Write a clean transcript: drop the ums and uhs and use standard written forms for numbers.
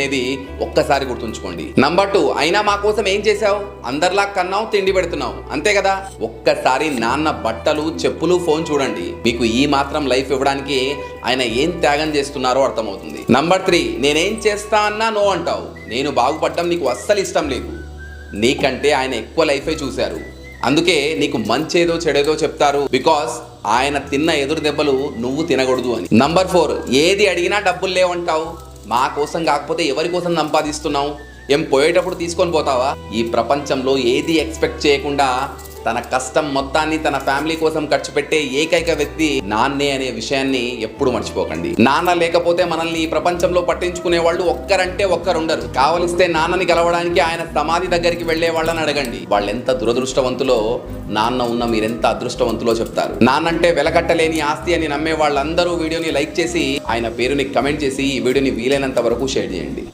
అనేది ఒక్కసారి గుర్తుంచుకోండి. నంబర్ 2, అయినా మా కోసం ఏం చేసావు? అందరిలా కన్నావు, తిండి పెడుతున్నావు, అంతే కదా. ఒక్కసారి నాన్న బట్టలు, చెప్పులు, ఫోన్ చూడండి. మీకు ఈ మాత్రం లైఫ్ ఇవ్వడానికి ఆయన ఏం త్యాగం చేస్తున్నారో అర్థమవుతుంది. నంబర్ 3, నేనేం చేస్తా అన్నా నో అంటావు. నేను బాగుపడడం నీకు అస్సలు ఇష్టం లేదు. నీకంటే ఆయన ఎక్కువ లైఫే చూశారు, అందుకే నీకు మంచేదో చెడేదో చెప్తారు. బికాస్ ఆయన తిన్న ఎదురు దెబ్బలు నువ్వు తినకూడదు అని. నంబర్ 4, ఏది అడిగినా డబ్బులు లేవంటావు. మా కోసం కాకపోతే ఎవరి కోసం సంపాదిస్తున్నావు? ఏం పోయేటప్పుడు తీసుకొని పోతావా? ఈ ప్రపంచంలో ఏది ఎక్స్పెక్ట్ చేయకుండా తన కష్టం మొత్తాన్ని తన ఫ్యామిలీ కోసం ఖర్చు పెట్టే ఏకైక వ్యక్తి నాన్నే అనే విషయాన్ని ఎప్పుడు మర్చిపోకండి. నాన్న లేకపోతే మనల్ని ఈ ప్రపంచంలో పట్టించుకునే వాళ్ళు ఒక్కరంటే ఒక్కరుండరు. కావలిస్తే నాన్నని గెలవడానికి ఆయన సమాధి దగ్గరికి వెళ్లే వాళ్ళని అడగండి. వాళ్ళెంత దురదృష్టవంతులో, నాన్న ఉన్న మీరెంత అదృష్టవంతులో చెప్తారు. నాన్నంటే వెలకట్టలేని ఆస్తి అని నమ్మే వాళ్ళందరూ వీడియోని లైక్ చేసి, ఆయన పేరుని కమెంట్ చేసి, ఈ వీడియోని వీలైనంత వరకు షేర్ చేయండి.